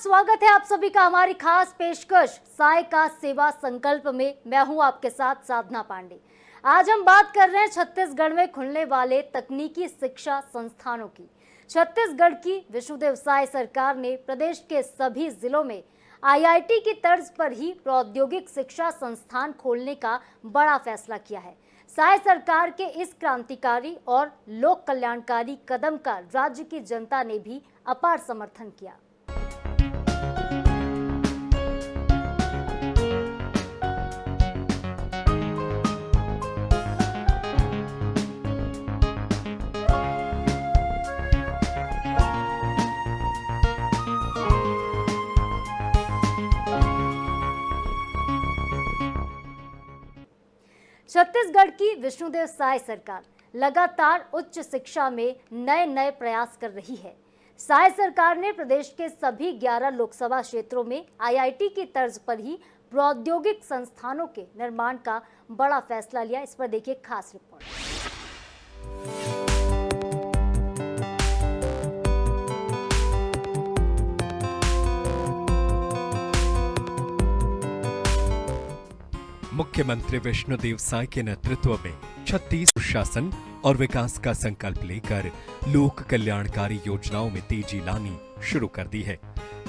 स्वागत है आप सभी का हमारी खास पेशकश साय का सेवा संकल्प में। मैं हूं आपके साथ साधना पांडे। आज हम बात कर रहे हैं छत्तीसगढ़ में खुलने वाले तकनीकी शिक्षा संस्थानों की। छत्तीसगढ़ की विष्णुदेव साय सरकार ने प्रदेश के सभी जिलों में आईआईटी की तर्ज पर ही प्रौद्योगिक शिक्षा संस्थान खोलने का बड़ा फैसला किया है। साय सरकार के इस क्रांतिकारी और लोक कल्याणकारी कदम का राज्य की जनता ने भी अपार समर्थन किया। छत्तीसगढ़ की विष्णुदेव साय सरकार लगातार उच्च शिक्षा में नए प्रयास कर रही है। साय सरकार ने प्रदेश के सभी 11 लोकसभा क्षेत्रों में आईआईटी की तर्ज पर ही प्रौद्योगिक संस्थानों के निर्माण का बड़ा फैसला लिया। इस पर देखिए खास रिपोर्ट। मुख्यमंत्री विष्णुदेव साय के नेतृत्व में छत्तीसगढ़ शासन और विकास का संकल्प लेकर लोक कल्याणकारी योजनाओं में तेजी लानी शुरू कर दी है।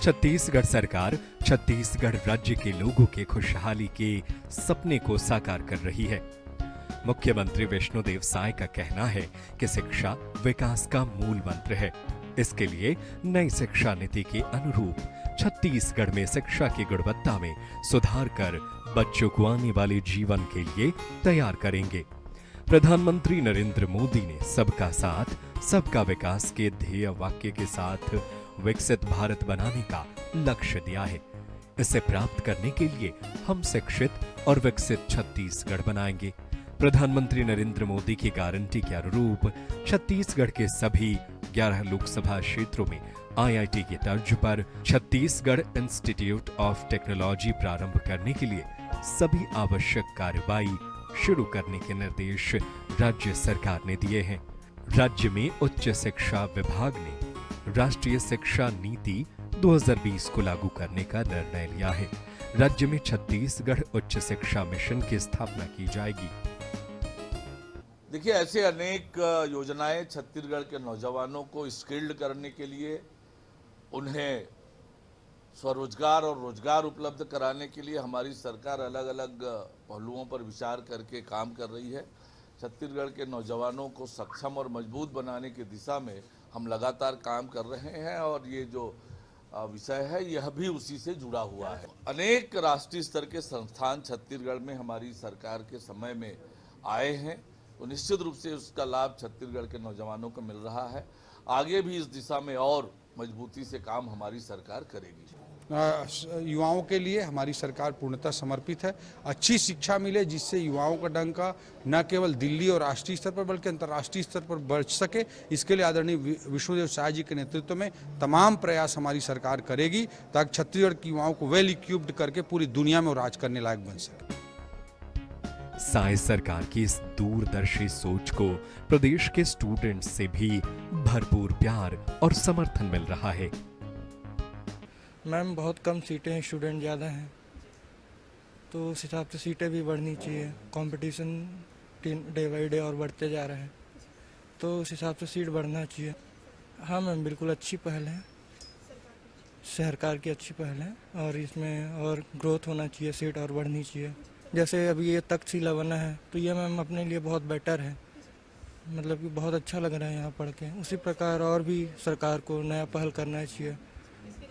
छत्तीसगढ़ सरकार छत्तीसगढ़ राज्य के लोगों के खुशहाली के सपने को साकार कर रही है। मुख्यमंत्री विष्णुदेव साय का कहना है कि शिक्षा विकास का मूल मंत्र है। इसके लिए नई शिक्षा नीति के अनुरूप छत्तीसगढ़ में शिक्षा की गुणवत्ता में सुधार कर बच्चों को आने वाले जीवन के लिए तैयार करेंगे। प्रधानमंत्री नरेंद्र मोदी ने सबका साथ सबका विकास के ध्येय वाक्य के साथ विकसित भारत बनाने का लक्ष्य दिया है। इसे प्राप्त करने के लिए हम शिक्षित और विकसित छत्तीसगढ़ बनाएंगे। प्रधानमंत्री नरेंद्र मोदी की गारंटी के अनुरूप छत्तीसगढ़ के सभी 11 लोकसभा क्षेत्रों में आईआईटी की तर्ज पर छत्तीसगढ़ इंस्टीट्यूट ऑफ टेक्नोलॉजी प्रारंभ करने के लिए सभी आवश्यक कार्रवाई शुरू करने के निर्देश राज्य सरकार ने दिए हैं। राज्य में उच्च शिक्षा विभाग ने राष्ट्रीय शिक्षा नीति 2020 को लागू करने का निर्णय लिया है। राज्य में छत्तीसगढ़ उच्च शिक्षा मिशन की स्थापना की जाएगी। देखिए, ऐसे अनेक योजनाएं छत्तीसगढ़ के नौजवानों को स्किल्ड करने के लिए, उन्हें स्वरोजगार और रोजगार उपलब्ध कराने के लिए हमारी सरकार अलग अलग पहलुओं पर विचार करके काम कर रही है। छत्तीसगढ़ के नौजवानों को सक्षम और मजबूत बनाने की दिशा में हम लगातार काम कर रहे हैं और ये जो विषय है यह भी उसी से जुड़ा हुआ है। अनेक राष्ट्रीय स्तर के संस्थान छत्तीसगढ़ में हमारी सरकार के समय में आए हैं, तो निश्चित रूप से उसका लाभ छत्तीसगढ़ के नौजवानों को मिल रहा है। आगे भी इस दिशा में और मजबूती से काम हमारी सरकार करेगी। युवाओं के लिए हमारी सरकार पूर्णतः समर्पित है। अच्छी शिक्षा मिले जिससे युवाओं का डंका न केवल दिल्ली और राष्ट्रीय स्तर पर बल्कि अंतर्राष्ट्रीय स्तर पर बढ़ सके, इसके लिए आदरणीय विष्णुदेव साय जी के नेतृत्व में तमाम प्रयास हमारी सरकार करेगी ताकि छत्तीसगढ़ के युवाओं को वेल इक्विप्ड करके पूरी दुनिया में राज करने लायक बन सके। साय सरकार की इस दूरदर्शी सोच को प्रदेश के स्टूडेंट्स से भी भरपूर प्यार और समर्थन मिल रहा है। मैम, बहुत कम सीटें हैं, स्टूडेंट ज़्यादा हैं, तो उस हिसाब से सीटें भी बढ़नी चाहिए। कंपटीशन डे बाई डे और बढ़ते जा रहे हैं, तो उस हिसाब से सीट बढ़ना चाहिए। हाँ मैम, बिल्कुल अच्छी पहल है, सरकार की अच्छी पहल है और इसमें और ग्रोथ होना चाहिए, सीट और बढ़नी चाहिए। जैसे अभी ये तक्षशिला बना है तो ये मैम अपने लिए बहुत बेटर है, मतलब कि बहुत अच्छा लग रहा है यहाँ पढ़ के। उसी प्रकार और भी सरकार को नया पहल करना चाहिए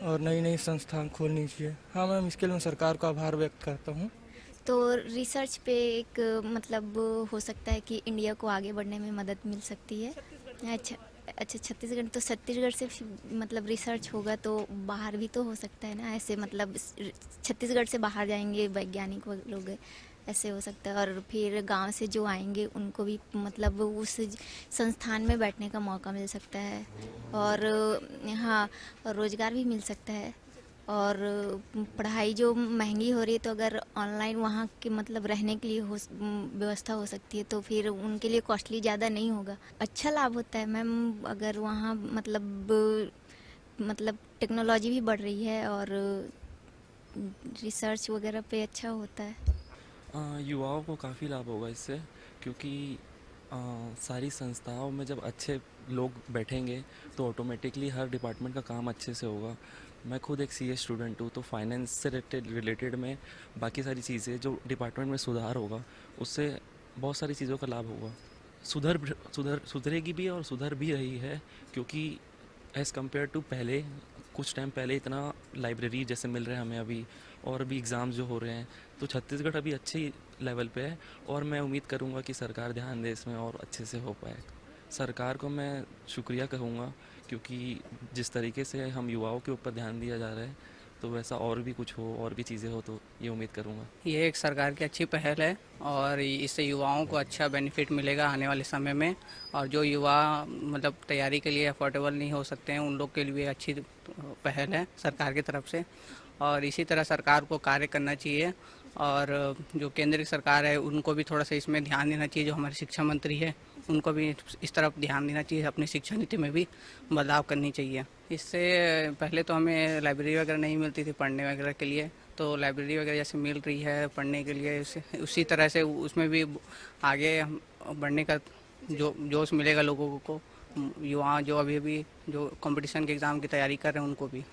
और नई संस्थान खोलनी चाहिए। हाँ मैम, इसके लिए मैं सरकार का आभार व्यक्त करता हूँ। तो रिसर्च पे एक मतलब हो सकता है कि इंडिया को आगे बढ़ने में मदद मिल सकती है। अच्छा छत्तीसगढ़, तो छत्तीसगढ़ से मतलब रिसर्च होगा तो बाहर भी तो हो सकता है ना, ऐसे मतलब छत्तीसगढ़ से बाहर जाएंगे वैज्ञानिक लोग, ऐसे हो सकता है। और फिर गांव से जो आएंगे उनको भी मतलब उस संस्थान में बैठने का मौका मिल सकता है और हाँ, और रोज़गार भी मिल सकता है। और पढ़ाई जो महंगी हो रही है तो अगर ऑनलाइन वहाँ के मतलब रहने के लिए व्यवस्था हो सकती है तो फिर उनके लिए कॉस्टली ज़्यादा नहीं होगा। अच्छा लाभ होता है मैम, अगर वहाँ मतलब टेक्नोलॉजी भी बढ़ रही है और रिसर्च वगैरह पे अच्छा होता है। युवाओं को काफ़ी लाभ होगा इससे, क्योंकि सारी संस्थाओं में जब अच्छे लोग बैठेंगे तो ऑटोमेटिकली हर डिपार्टमेंट का काम अच्छे से होगा। मैं खुद एक सीए स्टूडेंट हूँ, तो फाइनेंस से रिलेटेड में बाकी सारी चीज़ें जो डिपार्टमेंट में सुधार होगा उससे बहुत सारी चीज़ों का लाभ होगा। सुधरेगी भी और सुधर भी रही है, क्योंकि एज़ कम्पेयर टू पहले, कुछ टाइम पहले इतना लाइब्रेरी जैसे मिल रहे हैं हमें अभी, और अभी एग्ज़ाम्स जो हो रहे हैं, तो छत्तीसगढ़ अभी अच्छी लेवल पे है और मैं उम्मीद करूंगा कि सरकार ध्यान दे इसमें और अच्छे से हो पाए। सरकार को मैं शुक्रिया कहूँगा, क्योंकि जिस तरीके से हम युवाओं के ऊपर ध्यान दिया जा रहा है, तो वैसा और भी कुछ हो, और भी चीज़ें हो, तो ये उम्मीद करूँगा। ये एक सरकार की अच्छी पहल है और इससे युवाओं को अच्छा बेनिफिट मिलेगा आने वाले समय में। और जो युवा मतलब तैयारी के लिए अफोर्डेबल नहीं हो सकते हैं, उन लोग के लिए अच्छी पहल है सरकार की तरफ से। और इसी तरह सरकार को कार्य करना चाहिए और जो केंद्र की सरकार है उनको भी थोड़ा सा इसमें ध्यान देना चाहिए। जो हमारे शिक्षा मंत्री है उनको भी इस तरफ ध्यान देना चाहिए, अपनी शिक्षा नीति में भी बदलाव करनी चाहिए। इससे पहले तो हमें लाइब्रेरी वगैरह नहीं मिलती थी पढ़ने वगैरह के लिए, तो लाइब्रेरी वगैरह जैसे मिल रही है पढ़ने के लिए, उसी तरह से उसमें भी आगे बढ़ने का जो जोश मिलेगा लोगों को। युवा जो अभी भी जो कंपटीशन के एग्ज़ाम की तैयारी कर रहे हैं उनको भी।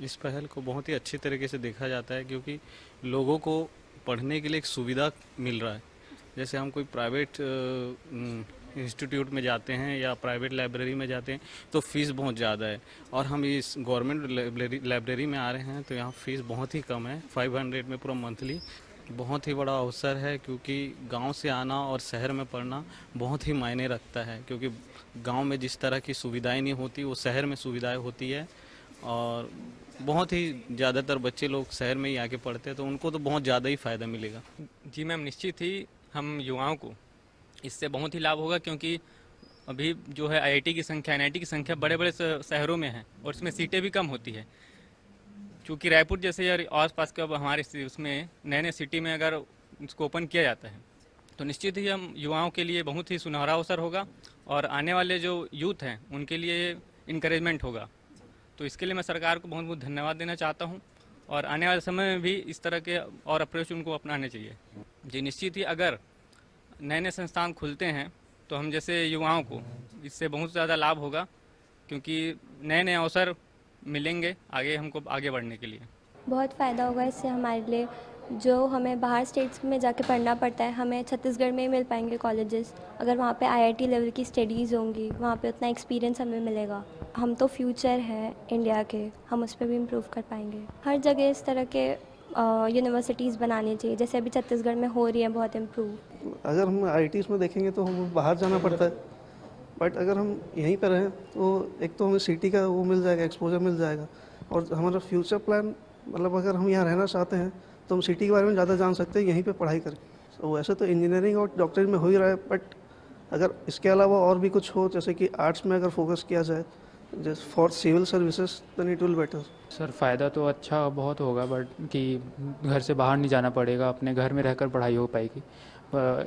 इस पहल को बहुत ही अच्छी तरीके से देखा जाता है, क्योंकि लोगों को पढ़ने के लिए एक सुविधा मिल रहा है। जैसे हम कोई प्राइवेट इंस्टीट्यूट में जाते हैं या प्राइवेट लाइब्रेरी में जाते हैं तो फ़ीस बहुत ज़्यादा है, और हम इस गवर्नमेंट लाइब्रेरी में आ रहे हैं तो यहाँ फ़ीस बहुत ही कम है, 500 में पूरा मंथली। बहुत ही बड़ा अवसर है, क्योंकि गांव से आना और शहर में पढ़ना बहुत ही मायने रखता है, क्योंकि गांव में जिस तरह की सुविधाएं नहीं होती वो शहर में सुविधाएं होती है। और बहुत ही ज़्यादातर बच्चे लोग शहर में ही आके पढ़ते हैं, तो उनको तो बहुत ज़्यादा ही फ़ायदा मिलेगा। जी मैम, निश्चित ही हम युवाओं को इससे बहुत ही लाभ होगा, क्योंकि अभी जो है आईआईटी की संख्या, एनआईटी की संख्या बड़े बड़े शहरों में है और इसमें सीटें भी कम होती है। चूँकि रायपुर जैसे या आसपास के हमारे उसमें नए नए सिटी में अगर इसको ओपन किया जाता है तो निश्चित ही हम युवाओं के लिए बहुत ही सुनहरा अवसर होगा और आने वाले जो यूथ हैं उनके लिए इनकरेजमेंट होगा। तो इसके लिए मैं सरकार को बहुत बहुत धन्यवाद देना चाहता हूँ और आने वाले समय में भी इस तरह के और अप्रोच उनको अपनाने चाहिए। जी निश्चित ही अगर नए नए संस्थान खुलते हैं तो हम जैसे युवाओं को इससे बहुत ज़्यादा लाभ होगा, क्योंकि नए नए अवसर मिलेंगे आगे हमको आगे बढ़ने के लिए। बहुत फ़ायदा होगा इससे हमारे लिए। जो हमें बाहर स्टेट्स में जाके पढ़ना पड़ता है, हमें छत्तीसगढ़ में ही मिल पाएंगे कॉलेजेस। अगर वहाँ पे आईआईटी लेवल की स्टडीज़ होंगी, वहाँ पे उतना एक्सपीरियंस हमें मिलेगा। हम तो फ्यूचर है इंडिया के, हम उस पर भी इम्प्रूव कर पाएंगे। हर जगह इस तरह के यूनिवर्सिटीज़ बनानी चाहिए, जैसे अभी छत्तीसगढ़ में हो रही है बहुत इम्प्रूव। अगर हम आईआईटीज़ में देखेंगे तो हम बाहर जाना पड़ता है, बट अगर हम यहीं पर रहें तो एक तो हमें सिटी का वो मिल जाएगा, एक्सपोजर मिल जाएगा। और हमारा फ्यूचर प्लान मतलब अगर हम यहाँ रहना चाहते हैं तो हम सिटी के बारे में ज़्यादा जान सकते हैं यहीं पे पढ़ाई करके। तो वैसे तो इंजीनियरिंग और डॉक्टरी में हो ही रहा है, बट अगर इसके अलावा और भी कुछ हो, जैसे कि आर्ट्स में अगर फोकस किया जाए जैसे for civil services, then it will better. Sir फ़ायदा तो अच्छा बहुत होगा, बट कि घर से बाहर नहीं जाना पड़ेगा, अपने घर में रहकर पढ़ाई हो पाएगी।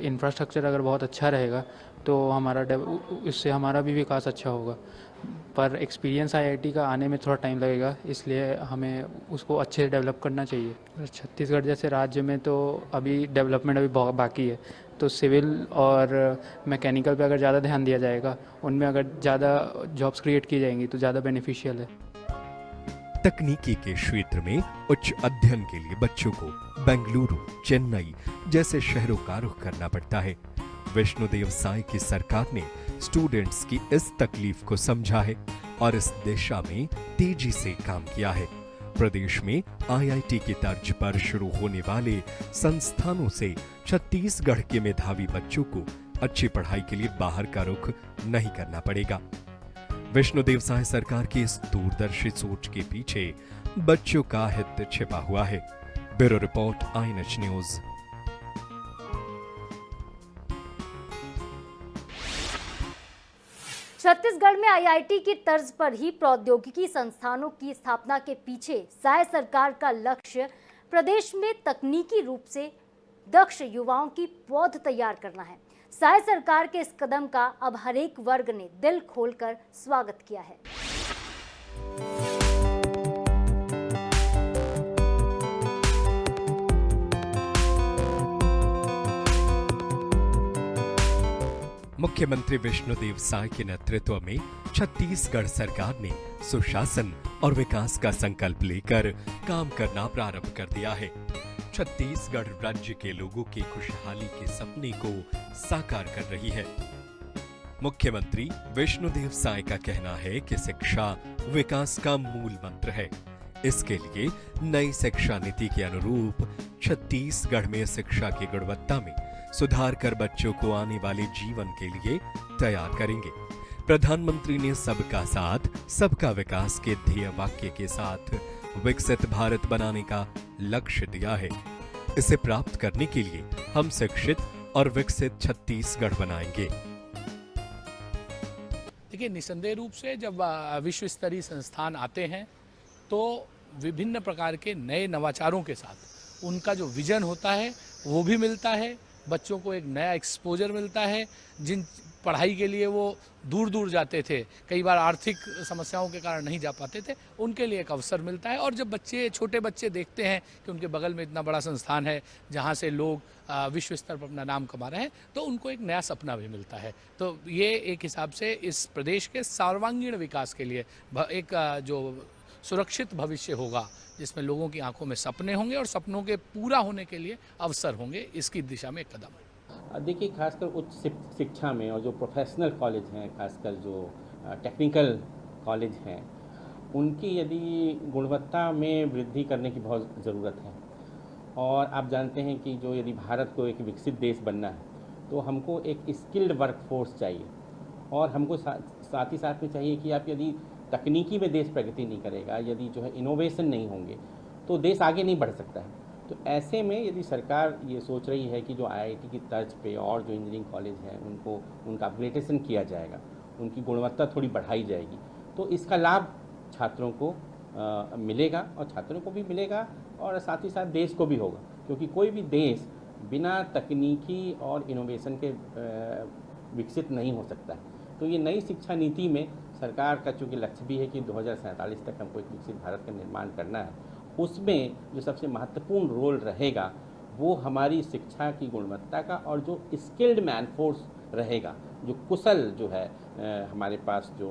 इंफ्रास्ट्रक्चर अगर बहुत अच्छा रहेगा तो इससे हमारा भी विकास अच्छा होगा। पर एक्सपीरियंस आईआईटी का आने में थोड़ा टाइम लगेगा, इसलिए हमें उसको अच्छे से डेवलप करना चाहिए। छत्तीसगढ़ जैसे राज्य में तो अभी डेवलपमेंट अभी बहुत बाकी है, तो सिविल और मैकेनिकल पे अगर ज़्यादा ध्यान दिया जाएगा, उनमें अगर ज़्यादा जॉब्स क्रिएट की जाएंगी तो ज़्यादा बेनिफिशियल है। तकनीकी के क्षेत्र में उच्च अध्ययन के लिए बच्चों को बेंगलुरु, चेन्नई जैसे शहरों का रुख करना पड़ता है। विष्णुदेव साय की सरकार ने स्टूडेंट्स की इस तकलीफ को समझा है और इस दिशा में तेजी से काम किया है। प्रदेश में आईआईटी की तर्ज पर शुरू होने वाले संस्थानों से छत्तीसगढ़ के मेधावी बच्चों को अच्छी पढ़ाई के लिए बाहर का रुख नहीं करना पड़ेगा। विष्णुदेव साय सरकार की इस दूरदर्शी सोच के पीछे बच्चों का हित छिपा हुआ है। Bureau report, INH news. Chhattisgarh में आईआईटी की तर्ज पर ही प्रौद्योगिकी संस्थानों की स्थापना के पीछे साय सरकार का लक्ष्य प्रदेश में तकनीकी रूप से दक्ष युवाओं की पौध तैयार करना है। साय सरकार के इस कदम का अब हर एक वर्ग ने दिल खोलकर स्वागत किया है। मुख्यमंत्री विष्णुदेव साय के नेतृत्व में छत्तीसगढ़ सरकार ने सुशासन और विकास का संकल्प लेकर काम करना प्रारंभ कर दिया है। छत्तीसगढ़ राज्य के लोगों की खुशहाली के सपने को साकार कर रही है। मुख्यमंत्री विष्णुदेव साय का कहना है कि शिक्षा विकास का मूल मंत्र है। इसके लिए नई शिक्षा नीति के अनुरूप छत्तीसगढ़ में शिक्षा की गुणवत्ता में सुधार कर बच्चों को आने वाले जीवन के लिए तैयार करेंगे। प्रधानमंत्री ने सबका साथ सबका विकास के ध्येय वाक्य के साथ विकसित भारत बनाने का लक्ष्य दिया है। इसे प्राप्त करने के लिए हम शिक्षित और विकसित छत्तीसगढ़ बनाएंगे। देखिए, निसंदेह रूप से जब विश्व स्तरीय संस्थान आते हैं तो विभिन्न प्रकार के नए नवाचारों के साथ उनका जो विजन होता है वो भी मिलता है। बच्चों को एक नया एक्सपोजर मिलता है। जिन पढ़ाई के लिए वो दूर दूर जाते थे, कई बार आर्थिक समस्याओं के कारण नहीं जा पाते थे, उनके लिए एक अवसर मिलता है। और जब छोटे बच्चे देखते हैं कि उनके बगल में इतना बड़ा संस्थान है जहाँ से लोग विश्व स्तर पर अपना नाम कमा रहे हैं, तो उनको एक नया सपना भी मिलता है। तो ये एक हिसाब से इस प्रदेश के सर्वांगीण विकास के लिए एक जो सुरक्षित भविष्य होगा, जिसमें लोगों की आंखों में सपने होंगे और सपनों के पूरा होने के लिए अवसर होंगे, इसकी दिशा में एक कदम है। देखिए, खासकर उच्च शिक्षा में और जो प्रोफेशनल कॉलेज हैं, खासकर जो टेक्निकल कॉलेज हैं, उनकी यदि गुणवत्ता में वृद्धि करने की बहुत ज़रूरत है। और आप जानते हैं कि जो यदि भारत को एक विकसित देश बनना है तो हमको एक स्किल्ड वर्कफोर्स चाहिए। और हमको साथ ही साथ में चाहिए कि आप यदि तकनीकी में देश प्रगति नहीं करेगा, यदि जो है इनोवेशन नहीं होंगे, तो देश आगे नहीं बढ़ सकता है। तो ऐसे में यदि सरकार ये सोच रही है कि जो आईआईटी की तर्ज पे और जो इंजीनियरिंग कॉलेज हैं उनका अपग्रेडेशन किया जाएगा, उनकी गुणवत्ता थोड़ी बढ़ाई जाएगी, तो इसका लाभ छात्रों को मिलेगा और छात्रों को भी मिलेगा और साथ ही साथ देश को भी होगा। क्योंकि कोई भी देश बिना तकनीकी और इनोवेशन के विकसित नहीं हो सकता है। तो ये नई शिक्षा नीति में सरकार का चूँकि लक्ष्य भी है कि 2047 तक हमको एक विकसित भारत का निर्माण करना है, उसमें जो सबसे महत्वपूर्ण रोल रहेगा वो हमारी शिक्षा की गुणवत्ता का और जो स्किल्ड मैन फोर्स रहेगा, जो कुशल जो है हमारे पास जो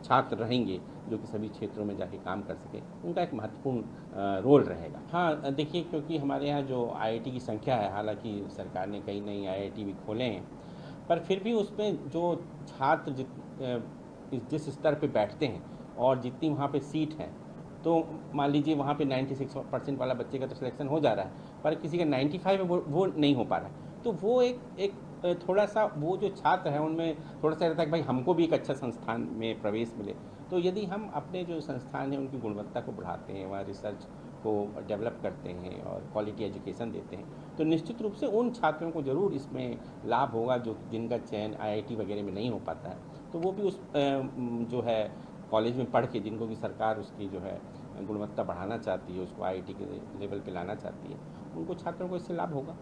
छात्र रहेंगे जो कि सभी क्षेत्रों में जाके काम कर सके, उनका एक महत्वपूर्ण रोल रहेगा। हाँ, देखिए, क्योंकि हमारे यहाँ जो आईआईटी की संख्या है, हालांकि सरकार ने कई नई आईआईटी भी खोले हैं, पर फिर भी उसमें जो छात्र जिस स्तर पे बैठते हैं और जितनी वहाँ पे सीट है, तो मान लीजिए वहाँ पे 96% वाला बच्चे का तो सिलेक्शन हो जा रहा है, पर किसी का 95 है वो नहीं हो पा रहा है। तो वो एक थोड़ा सा वो जो छात्र हैं उनमें थोड़ा सा रहता है कि भाई हमको भी एक अच्छा संस्थान में प्रवेश मिले। तो यदि हम अपने जो संस्थान हैं उनकी गुणवत्ता को बढ़ाते हैं, वहाँ रिसर्च को डेवलप करते हैं और क्वालिटी एजुकेशन देते हैं, तो निश्चित रूप से उन छात्रों को ज़रूर इसमें लाभ होगा जो जिनका चयन आईआईटी वगैरह में नहीं हो पाता है। तो वो भी उस जो है कॉलेज में पढ़ के, जिनको कि सरकार उसकी जो है गुणवत्ता बढ़ाना चाहती है, उसको आईआईटी के लेवल पे लाना चाहती है, उनको छात्रों को इससे लाभ होगा।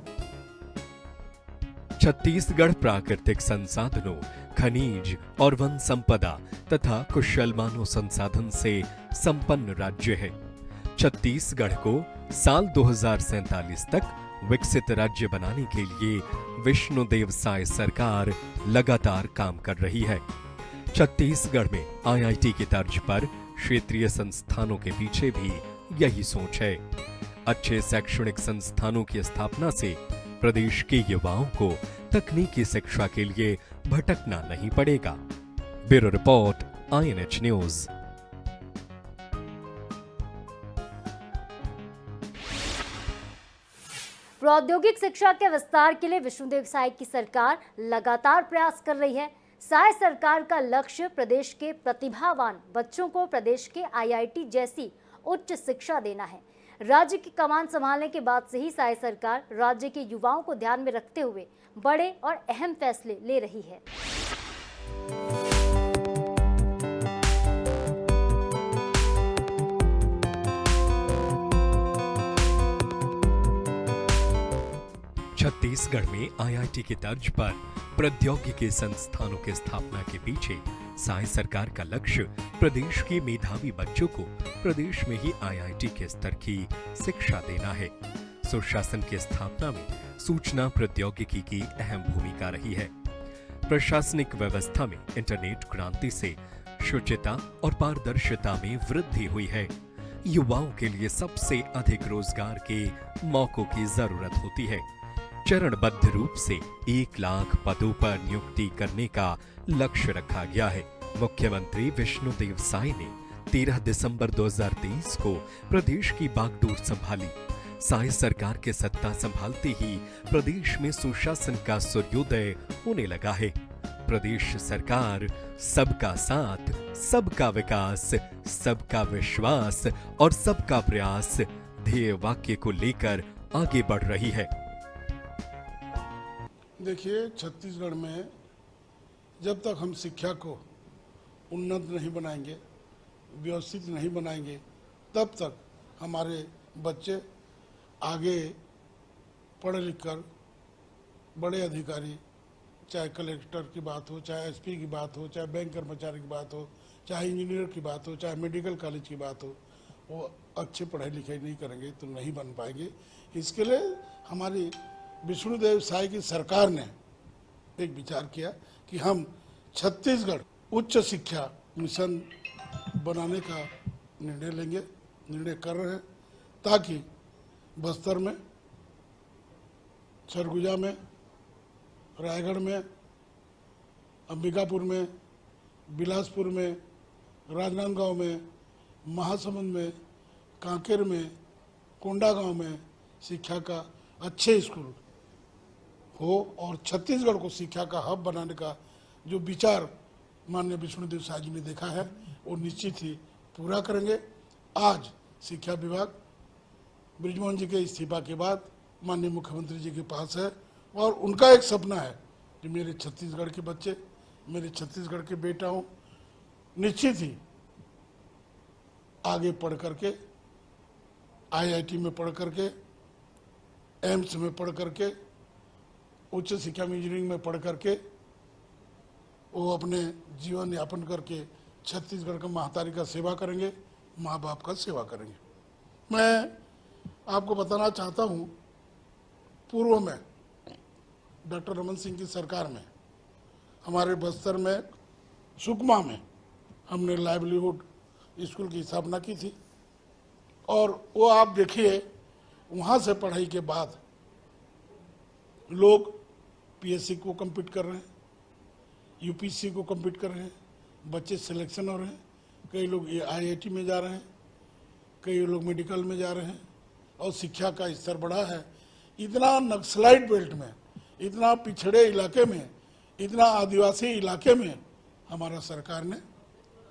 छत्तीसगढ़ प्राकृतिक संसाधनों, खनिज और वन संपदा तथा कुशल मानव संसाधन से संपन्न राज्य है। छत्तीसगढ़ को साल 2047 तक विकसित राज्य बनाने के लिए विष्णुदेव साय सरकार लगातार काम कर रही है। छत्तीसगढ़ में आईआईटी की तर्ज पर क्षेत्रीय संस्थानों के पीछे भी यही सोच है। अच्छे शैक्षणिक संस्थानों की स्थापना से प्रदेश के युवाओं को तकनीकी शिक्षा के लिए भटकना नहीं पड़ेगा। Bureau report, INH news. प्रौद्योगिक शिक्षा के विस्तार के लिए विष्णुदेव साय की सरकार लगातार प्रयास कर रही है। साय सरकार का लक्ष्य प्रदेश के प्रतिभावान बच्चों को प्रदेश के आईआईटी जैसी उच्च शिक्षा देना है। राज्य की कमान संभालने के बाद से ही साय सरकार राज्य के युवाओं को ध्यान में रखते हुए बड़े और अहम फैसले ले रही है। छत्तीसगढ़ में आईआईटी की तर्ज पर प्रौद्योगिकी संस्थानों की स्थापना के पीछे साय सरकार का लक्ष्य प्रदेश के मेधावी बच्चों को प्रदेश में ही आईआईटी के स्तर की शिक्षा देना है। सुशासन की स्थापना में सूचना प्रौद्योगिकी की अहम भूमिका रही है। प्रशासनिक व्यवस्था में इंटरनेट क्रांति से शुचिता और पारदर्शिता में वृद्धि हुई है। युवाओं के लिए सबसे अधिक रोजगार के मौकों की जरूरत होती है। चरणबद्ध रूप से 1 लाख पदों पर नियुक्ति करने का लक्ष्य रखा गया है। मुख्यमंत्री विष्णुदेव साय ने 13 दिसंबर 2023 को प्रदेश की बागडोर संभाली। साय सरकार के सत्ता संभालते ही प्रदेश में सुशासन का सूर्योदय होने लगा है। प्रदेश सरकार सबका साथ, सबका विकास, सबका विश्वास और सबका प्रयास ध्येय वाक्य को लेकर आगे बढ़ रही है। देखिए, छत्तीसगढ़ में जब तक हम शिक्षा को उन्नत नहीं बनाएंगे, व्यवस्थित नहीं बनाएंगे, तब तक हमारे बच्चे आगे पढ़ लिख कर बड़े अधिकारी, चाहे कलेक्टर की बात हो, चाहे एसपी की बात हो, चाहे बैंक कर्मचारी की बात हो, चाहे इंजीनियर की बात हो, चाहे मेडिकल कॉलेज की बात हो, वो अच्छे पढ़ाई लिखाई नहीं करेंगे तो नहीं बन पाएंगे। इसके लिए हमारी विष्णुदेव साय की सरकार ने एक विचार किया कि हम छत्तीसगढ़ उच्च शिक्षा मिशन बनाने का निर्णय लेंगे, निर्णय कर रहे हैं, ताकि बस्तर में, सरगुजा में, रायगढ़ में, अंबिकापुर में, बिलासपुर में, राजनांदगांव में, महासमुंद में, कांकेर में, कोंडागांव में शिक्षा का अच्छे स्कूल हो और छत्तीसगढ़ को शिक्षा का हब बनाने का जो विचार माननीय विष्णुदेव साय जी ने देखा है वो निश्चित ही पूरा करेंगे। आज शिक्षा विभाग बृजमोहन जी के इस्तीफा के बाद माननीय मुख्यमंत्री जी के पास है और उनका एक सपना है कि मेरे छत्तीसगढ़ के बच्चे, मेरे छत्तीसगढ़ के बेटाओं निश्चित ही आगे पढ़ करके, IIT में पढ़ करके, एम्स में पढ़ करके, उच्च शिक्षा में इंजीनियरिंग में पढ़ करके वो अपने जीवन यापन करके छत्तीसगढ़ का महतारी का सेवा करेंगे, माँ बाप का सेवा करेंगे। मैं आपको बताना चाहता हूँ, पूर्व में डॉक्टर रमन सिंह की सरकार में हमारे बस्तर में सुकमा में हमने लाइवलीहुड स्कूल की स्थापना की थी और वो आप देखिए वहाँ से पढ़ाई के बाद लोग PSC को कम्पीट कर रहे हैं, UPSC को कम्पीट कर रहे हैं, बच्चे सिलेक्शन हो रहे हैं, कई लोग IIT में जा रहे हैं, कई लोग मेडिकल में जा रहे हैं और शिक्षा का स्तर बढ़ा है। इतना नक्सलाइट बेल्ट में, इतना पिछड़े इलाके में, इतना आदिवासी इलाके में हमारा सरकार ने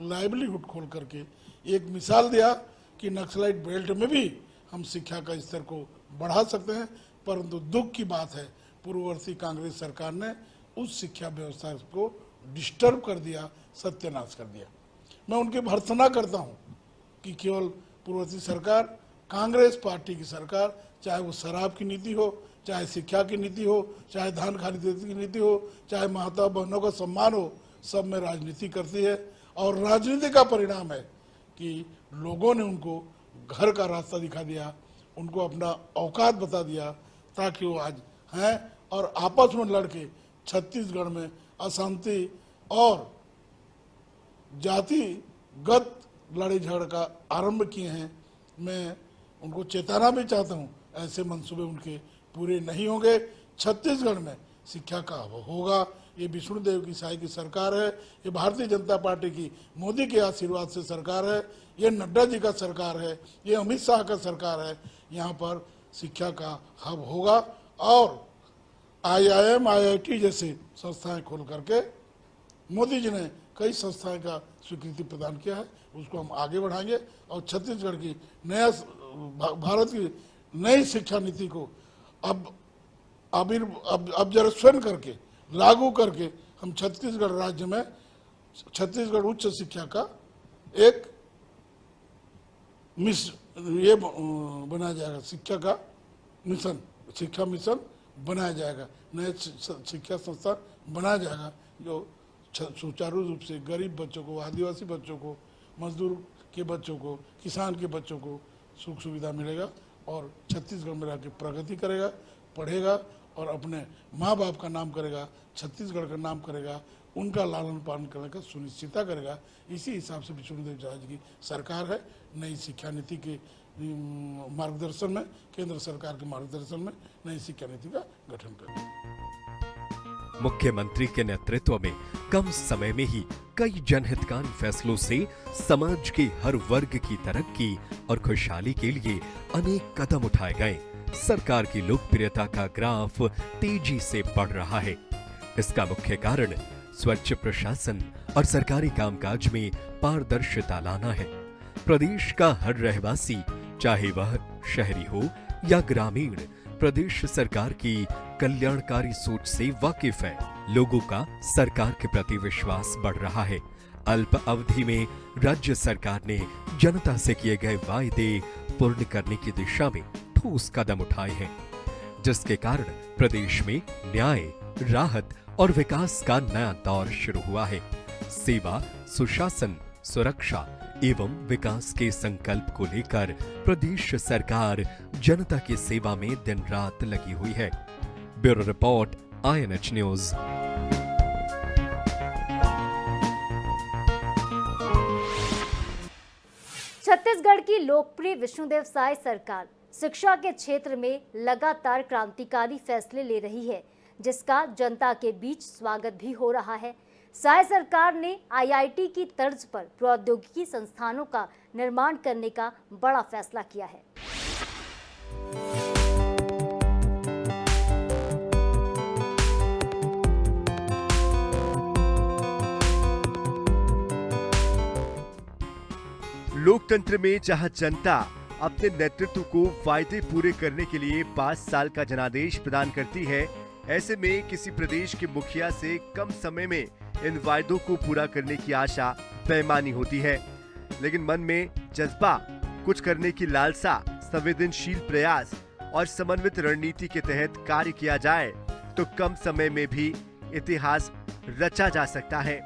लाइवलीहुड खोल करके एक मिसाल दिया कि नक्सलाइट बेल्ट में भी हम शिक्षा का स्तर को बढ़ा सकते हैं। परंतु दुख की बात है, पूर्ववर्ती कांग्रेस सरकार ने उस शिक्षा व्यवस्था को डिस्टर्ब कर दिया, सत्यानाश कर दिया। मैं उनकी भर्त्सना करता हूं कि केवल पूर्ववर्ती सरकार, कांग्रेस पार्टी की सरकार, चाहे वो शराब की नीति हो, चाहे शिक्षा की नीति हो, चाहे धान खरीदी की नीति हो, चाहे माता बहनों का सम्मान हो, सब में राजनीति करती है और राजनीति का परिणाम है कि लोगों ने उनको घर का रास्ता दिखा दिया, उनको अपना औकात बता दिया ताकि वो आज हैं और आपस में लड़के छत्तीसगढ़ में अशांति और जातिगत लड़ाई झगड़ का आरंभ किए हैं। मैं उनको चेताना भी चाहता हूं, ऐसे मंसूबे उनके पूरे नहीं होंगे। छत्तीसगढ़ में शिक्षा का होगा। ये विष्णुदेव की साय की सरकार है, ये भारतीय जनता पार्टी की मोदी के आशीर्वाद से सरकार है, ये नड्डा जी का सरकार है, ये अमित शाह का सरकार है। यहाँ पर शिक्षा का हब होगा और IIM, IIT जैसे संस्थाएं खोल करके मोदी जी ने कई संस्थाएं का स्वीकृति प्रदान किया है, उसको हम आगे बढ़ाएंगे और छत्तीसगढ़ की नया भारत की नई शिक्षा नीति को अब ऑब्जर्वेशन करके लागू करके हम छत्तीसगढ़ राज्य में छत्तीसगढ़ उच्च शिक्षा का एक ये बनाया जाएगा, शिक्षा का मिशन, शिक्षा मिशन बनाया जाएगा, नए शिक्षा संस्थान बनाया जाएगा जो सुचारू रूप से गरीब बच्चों को, आदिवासी बच्चों को, मजदूर के बच्चों को, किसान के बच्चों को सुख सुविधा मिलेगा और छत्तीसगढ़ में रह के प्रगति करेगा, पढ़ेगा और अपने माँ बाप का नाम करेगा, छत्तीसगढ़ का नाम करेगा, उनका लालन पालन करने का सुनिश्चितता करेगा। इसी हिसाब से विष्णुदेव साय की सरकार है। नई शिक्षा नीति के मार्गदर्शन में, केंद्र सरकार के मार्गदर्शन में नई शिक्षा नीति का गठन करेगा। मुख्यमंत्री के नेतृत्व में कम समय में ही कई जनहितकारी फैसलों से समाज के हर वर्ग की तरक्की और खुशहाली के लिए अनेक कदम उठाए गए। सरकार की लोकप्रियता का ग्राफ तेजी से बढ़ रहा है। इसका मुख्य कारण स्वच्छ प्रशासन और सरकारी कामकाज में पारदर्शिता लाना है। प्रदेश का हर रहवासी, चाहे वह शहरी हो या ग्रामीण, प्रदेश सरकार की कल्याणकारी सोच से वाकिफ है। लोगों का सरकार के प्रति विश्वास बढ़ रहा है। अल्प अवधि में राज्य सरकार ने जनता से किए गए वायदे पूर्ण करने की दिशा में ठोस कदम उठाए हैं, जिसके कारण प्रदेश में न्याय, राहत और विकास का नया दौर शुरू हुआ है। सेवा, सुशासन, सुरक्षा एवं विकास के संकल्प को लेकर प्रदेश सरकार जनता की सेवा में दिन रात लगी हुई है। Bureau report, INH news. Chhattisgarh की लोकप्रिय विष्णुदेव साय सरकार शिक्षा के क्षेत्र में लगातार क्रांतिकारी फैसले ले रही है, जिसका जनता के बीच स्वागत भी हो रहा है। साय सरकार ने IIT की तर्ज पर प्रौद्योगिकी संस्थानों का निर्माण करने का बड़ा फैसला किया है। लोकतंत्र में जहां जनता अपने नेतृत्व को वायदे पूरे करने के लिए 5 साल का जनादेश प्रदान करती है, ऐसे में किसी प्रदेश के मुखिया से कम समय में इन वायदों को पूरा करने की आशा बेईमानी होती है। लेकिन मन में जज्बा, कुछ करने की लालसा, संवेदनशील प्रयास और समन्वित रणनीति के तहत कार्य किया जाए तो कम समय में भी इतिहास रचा जा सकता है।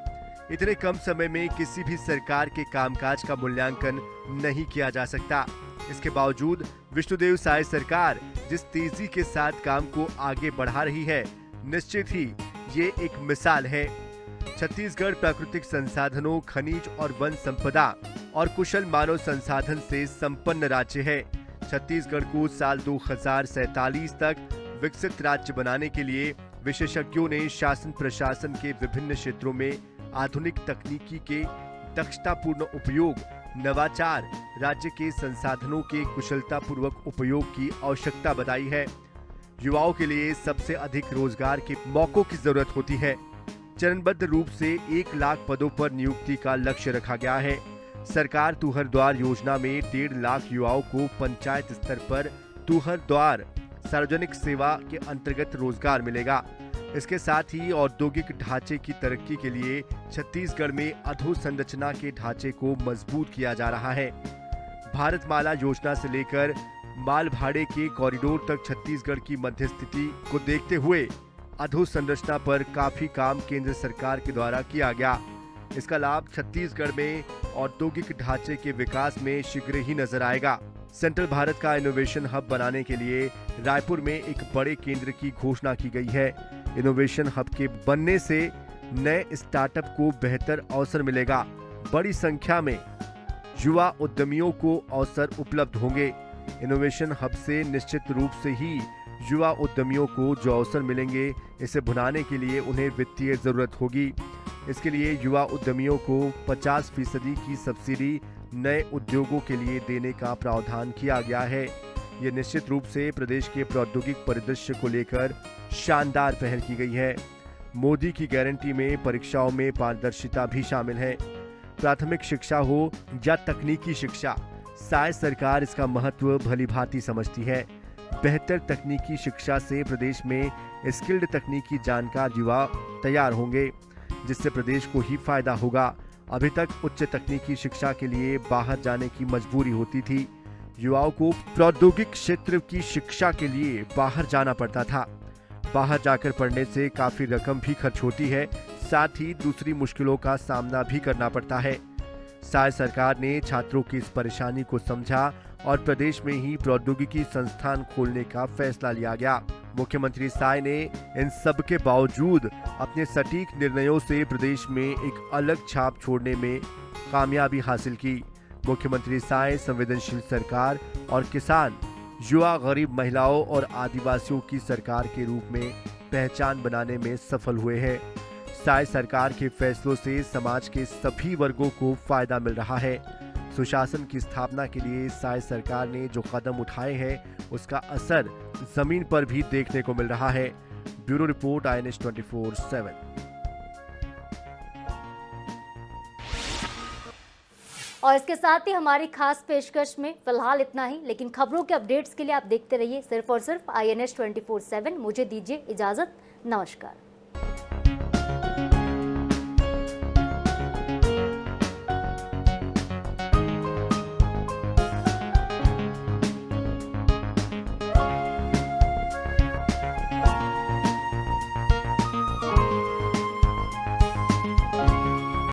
इतने कम समय में किसी भी सरकार के कामकाज का मूल्यांकन नहीं किया जा सकता। इसके बावजूद विष्णुदेव साय सरकार जिस तेजी के साथ काम को आगे बढ़ा रही है, निश्चित ही ये एक मिसाल है। छत्तीसगढ़ प्राकृतिक संसाधनों, खनिज और वन संपदा और कुशल मानव संसाधन से संपन्न राज्य है। छत्तीसगढ़ को साल 2047 तक विकसित राज्य बनाने के लिए विशेषज्ञों ने शासन प्रशासन के विभिन्न क्षेत्रों में आधुनिक तकनीकी के दक्षतापूर्ण उपयोग, नवाचार, राज्य के संसाधनों के कुशलतापूर्वक उपयोग की आवश्यकता बताई है। युवाओं के लिए सबसे अधिक रोजगार के मौकों की जरूरत होती है। चरणबद्ध रूप से 1 लाख पदों पर नियुक्ति का लक्ष्य रखा गया है। सरकार तुहर द्वार योजना में 1.5 लाख युवाओं को पंचायत स्तर पर तुहर द्वार सार्वजनिक सेवा के अंतर्गत रोजगार मिलेगा। इसके साथ ही औद्योगिक ढांचे की तरक्की के लिए छत्तीसगढ़ में अधोसंरचना के ढांचे को मजबूत किया जा रहा है। भारतमाला योजना से लेकर माल भाड़े के कॉरिडोर तक छत्तीसगढ़ की मध्यस्थिति को देखते हुए अधोसंरचना पर काफी काम केंद्र सरकार के द्वारा किया गया। इसका लाभ छत्तीसगढ़ में औद्योगिक ढांचे के विकास में शीघ्र ही नजर आएगा। सेंट्रल भारत का इनोवेशन हब बनाने के लिए रायपुर में एक बड़े केंद्र की घोषणा की गई है। इनोवेशन हब के बनने से नए स्टार्टअप को बेहतर अवसर मिलेगा। बड़ी संख्या में युवा उद्यमियों को अवसर उपलब्ध होंगे। इनोवेशन हब से निश्चित रूप से ही युवा उद्यमियों को जो अवसर मिलेंगे, इसे भुनाने के लिए उन्हें वित्तीय जरूरत होगी। इसके लिए युवा उद्यमियों को 50% की सब्सिडी नए उद्योगों के लिए देने का प्रावधान किया गया है। ये निश्चित रूप से प्रदेश के प्रौद्योगिक परिदृश्य को लेकर शानदार पहल की गई है। मोदी की गारंटी में परीक्षाओं में पारदर्शिता भी शामिल है। प्राथमिक शिक्षा हो या तकनीकी शिक्षा, साय सरकार इसका महत्व भलीभांति समझती है। बेहतर तकनीकी शिक्षा से प्रदेश में स्किल्ड तकनीकी जानकार युवा तैयार होंगे, जिससे प्रदेश को ही फायदा होगा। अभी तक उच्च तकनीकी शिक्षा के लिए बाहर जाने की मजबूरी होती थी। युवाओं को प्रौद्योगिक क्षेत्र की शिक्षा के लिए बाहर जाना पड़ता था। बाहर जाकर पढ़ने से काफी रकम भी खर्च होती है, साथ ही दूसरी मुश्किलों का सामना भी करना पड़ता है। साय सरकार ने छात्रों की इस परेशानी को समझा और प्रदेश में ही प्रौद्योगिकी संस्थान खोलने का फैसला लिया गया। मुख्यमंत्री साय ने इन सब के बावजूद अपने सटीक निर्णयों से प्रदेश में एक अलग छाप छोड़ने में कामयाबी हासिल की। मुख्यमंत्री साय संवेदनशील सरकार और किसान, युवा, गरीब महिलाओं और आदिवासियों की सरकार के रूप में पहचान बनाने में सफल हुए हैं। साय सरकार के फैसलों से समाज के सभी वर्गों को फायदा मिल रहा है। सुशासन की स्थापना के लिए साय सरकार ने जो कदम उठाए हैं उसका असर जमीन पर भी देखने को मिल रहा है। Bureau report, INS 24/7। और इसके साथ ही हमारी खास पेशकश में फिलहाल इतना ही, लेकिन खबरों के अपडेट्स के लिए आप देखते रहिए सिर्फ और सिर्फ INS 24/7। मुझे दीजिए इजाजत, नमस्कार।